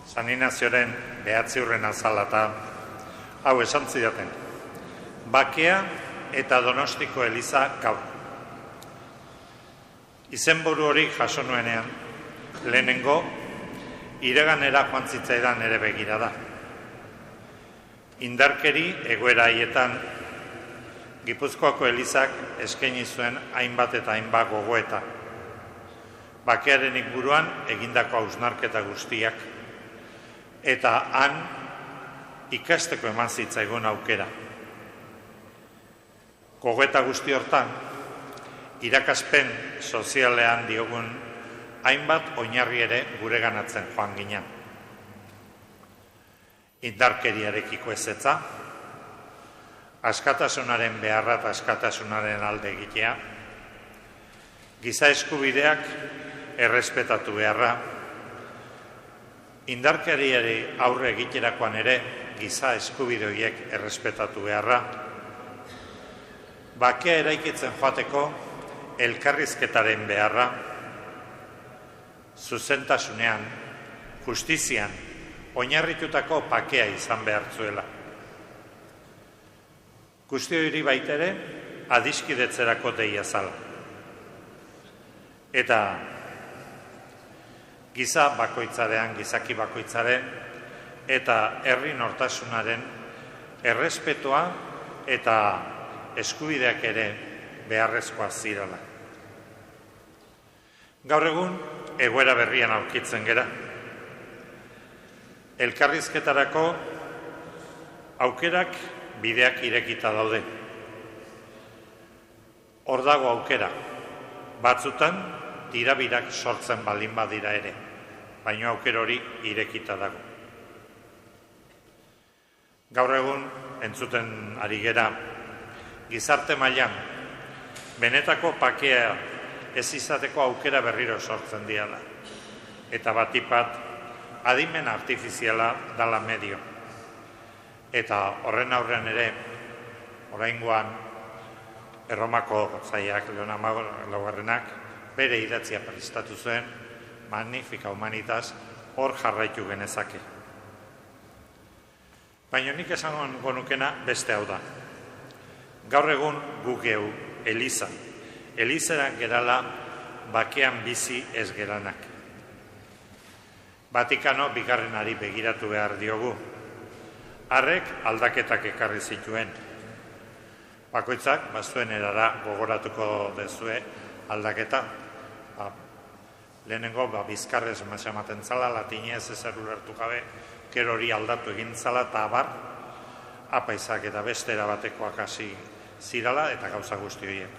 San Inazioren 9. azala eta hau esan zidaten. Bakea eta Donostiko Eliza gaur. Izenburu hori jaso nuenean, lehenengo, iraganera joan zitzaidan ere begira da. Indarkeri egoera haietan, Gipuzkoako Elizak eskaini zuen hainbat eta hainbat gogoeta. Bakearen inguruan egindako hausnarketa guztiak, eta han ikasteko eman zitzaigun aukera. Gogoeta guzti hortan, irakaspen sozialean diogun hainbat oinarri ere gureganatzen joan ginen. Indarkeriarekiko ezetza, askatasunaren beharra eta askatasunaren alde egitea, giza eskubideak errespetatu beharra, indarkeriari aurre egiterakoan ere giza eskubide horiek errespetatu beharra, bakea eraikitzen joateko elkarrizketaren beharra, zuzentasunean, justizian, oinarritutako bakea izan behar zuela. Guzti hori baita ere, adiskidetzerako deia zala. Eta giza bakoitzaren, gizaki bakoitzaren, eta herri nortasunaren errespetoa eta eskubideak ere beharrezkoa zirala. Gaur egun, egoera berrian aurkitzen gera. Elkarrizketarako aukerak bideak irekita daude. Hor dago aukera, batzutan tirabirak sortzen baldin badira ere, baina aukera hori irekita dago. Gaur egun, entzuten ari gera, gizarte mailan, benetako bakea ez izateko aukera berriro sortzen diala. Eta batipat, adimen artifiziala dala medio. Eta horren aurrean ere, oraingoan, Erromako zaiak Leonardo Laugarrenak bere idatzia prestatu zuen, Magnifica Humanitas, hor jarraitu genezake. Baina nik esango nukena beste hau da. Gaur egun gu geu, Eliza. Elizeran gerala bakean bizi ez geranak. Vatikano bigarrenari begiratu behar diogu. Harrek aldaketak ekarri zituen. Bakoitzak, bazuen erara gogoratuko dezue aldaketa. Lehenengo, bizkarrez ematen zala, latinez ezer ulertu gabe, gero hori aldatu egin zala, eta abar, apaizak eta beste erabatekoak hasi zirala, eta gauza guzti horiek.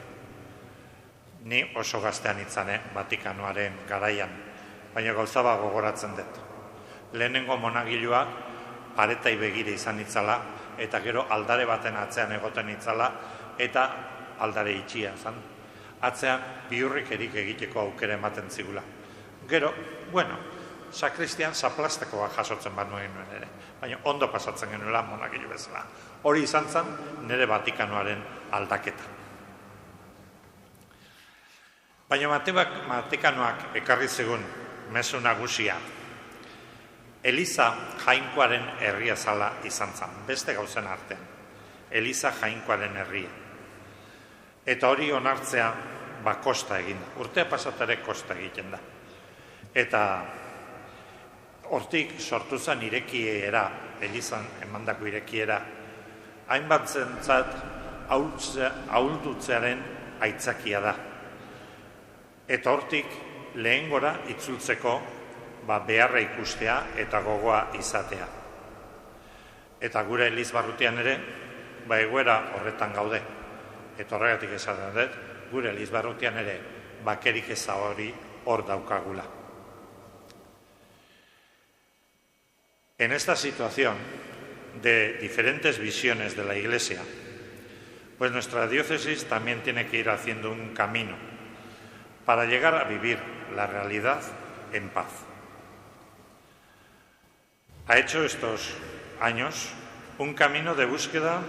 Ni oso gaztean itzane, Vatikanoaren garaian, baina gauza bat gogoratzen dut. Lehenengo monagilua paretai begire izan itzala, eta gero aldare baten atzean egoten itzala, eta aldare itxia zan. Atzean biurrik egiteko aukera ematen zigula. Gero, sakristian zaplastekoa jasotzen bat nuen ere, baina ondo pasatzen genuela monagilu bezala. Hori izan zen nire Vatikanoaren aldaketa. Baina Vatikanoak ekarri zigun mezu nagusia, Eliza jainkoaren herria zala izan zen, beste gauzen artean. Eliza jainkoaren herria. Eta hori onartzea, kosta egin da. Urtea pasatare kosta egiten da. Eta hortik sortu zen irekiera, Elizan emandako irekiera, hainbat zentzat ahuldutzearen aitzakia da. Eta hortik lehengora itzultzeko beharra ikustea eta gogoa izatea. Eta gure Eliz barrutian ere, egoera horretan gaude. Eta horregatik esaten dut, gure Eliz barrutian ere, bakerik eza hori hor daukagula. En esta situación de diferentes visiones de la Iglesia, pues nuestra diócesis también tiene que ir haciendo un camino para llegar a vivir la realidad en paz. Ha hecho estos años un camino de búsqueda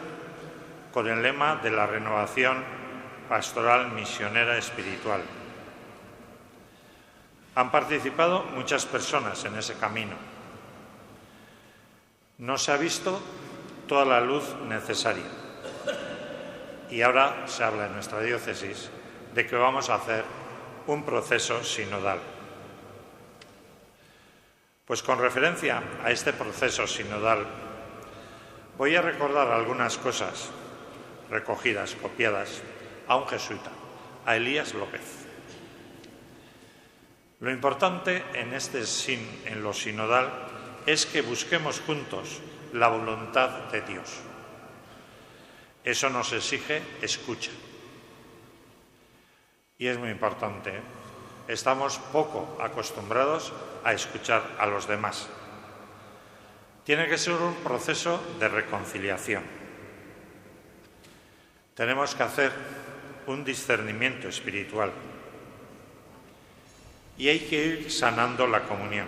con el lema de la renovación pastoral misionera espiritual. Han participado muchas personas en ese camino. No se ha visto toda la luz necesaria. Y ahora se habla en nuestra diócesis de que vamos a hacer un proceso sinodal. Pues con referencia a este proceso sinodal, voy a recordar algunas cosas recogidas, copiadas, a un jesuita, a Elías López. Lo importante en lo sinodal es que busquemos juntos la voluntad de Dios. Eso nos exige escucha. Y es muy importante, ¿eh? Estamos poco acostumbrados a escuchar a los demás. Tiene que ser un proceso de reconciliación. Tenemos que hacer un discernimiento espiritual y hay que ir sanando la comunión.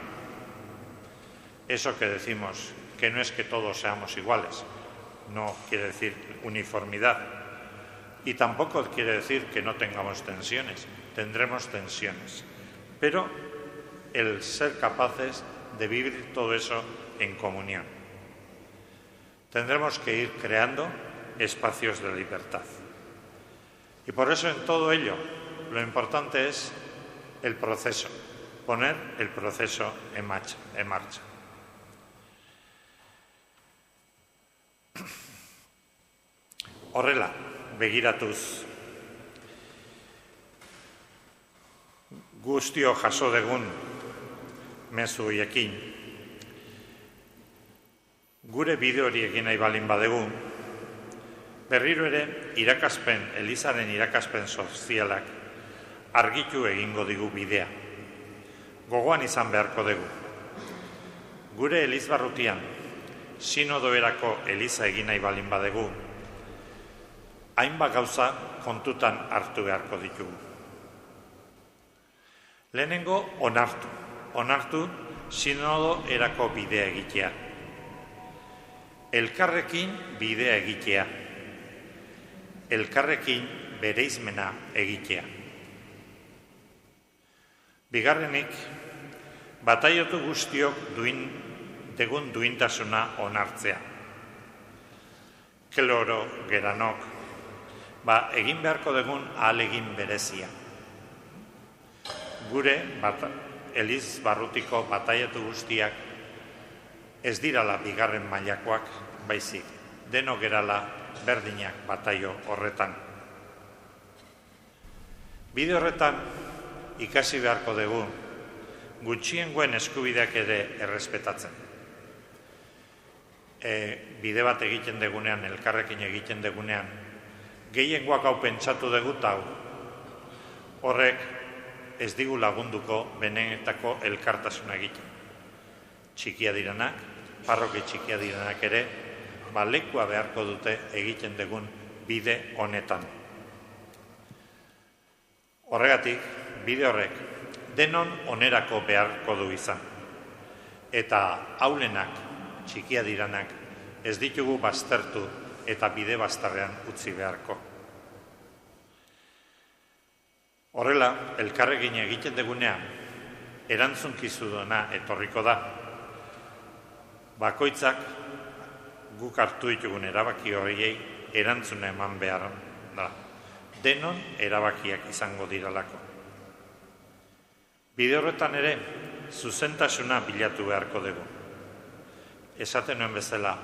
Eso que decimos, que no es que todos seamos iguales, no quiere decir uniformidad y tampoco quiere decir que no tengamos tensiones, tendremos tensiones, pero el ser capaces de vivir todo eso en comunión. Tendremos que ir creando espacios de libertad. Y por eso en todo ello lo importante es el proceso, poner el proceso en marcha. Horrela, begiratuz, guztio jaso degun mezu horiekin, gure bide hori egin nahi balin badegu, berriro ere Elizaren irakaspen sozialak argitu egingo digu bidea. Gogoan izan beharko dugu. Gure Elizbarrutian, sinodoerako Eliza egin nahi balin badegu, hainbat gauza kontutan hartu beharko ditugu. Lehenengo onartu sinodo erako bidea egitea. Elkarrekin bidea egitea. Elkarrekin bereizmena egitea. Bigarrenik, bataiotu guztiok degun duintasuna onartzea. Keloro geranok, egin beharko degun ahalegin berezia. Gure Eliz barrutiko bataiatu guztiak ez dirala bigarren mailakoak, baizik, denok gerala berdinak bataio horretan. Bide horretan ikasi beharko dugu gutxiengoen eskubideak ere errespetatzen. Bide bat egiten degunean, elkarrekin egiten degunean, gehiengoak hau pentsatu dugu eta horrek ez digu lagunduko benetako elkartasuna egiten. Txikia direnak, parroki txikia direnak ere, lekua beharko dute egiten dugun bide honetan. Horregatik, bide horrek denon onerako beharko du izan. Eta haulenak, txikia direnak, ez ditugu baztertu eta bide bazterrean utzi beharko. Horrela, elkarrekin egiten degunean, erantzunkizuduna etorriko da. Bakoitzak guk hartu ditugun erabaki horiei erantzuna eman behar da. Denon erabakiak izango diralako. Bide horretan ere, zuzentasuna bilatu beharko dugu. Esaten nuen bezala,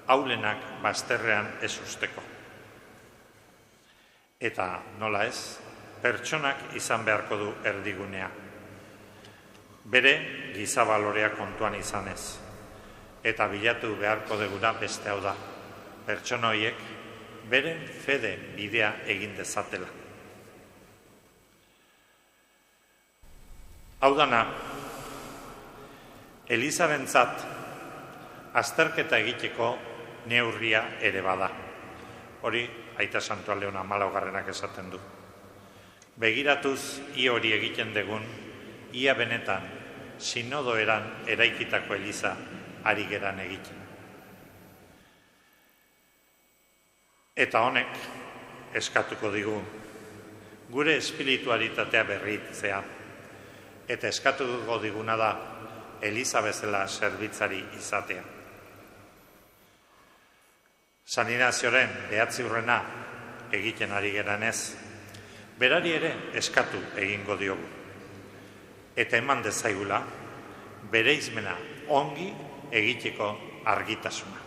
haulenak bazterrean ez usteko. Eta nola ez, pertsonak izan beharko du erdigunea. Bere gizabalorea kontuan izanez. Eta bilatu beharko duguna beste hau da. Pertsona horiek beren fede bidea egin dezatela. Hau dana, Elizarentzat azterketa egiteko neurria ere bada. Hori, Aita Santua Leona 14 esaten du. Begiratuz hori egiten degun, ia benetan, sinodoeran eraikitako Eliza ari geran egiten. Eta honek, eskatuko digu, gure espiritualitatea berritzea, eta eskatuko diguna da Eliza bezala zerbitzari izatea. San Inazioren 9 urrena egiten ari geranez, berari ere eskatu egingo diogu. Eta eman dezaigula, bere izmena ongi egiteko argitasuna.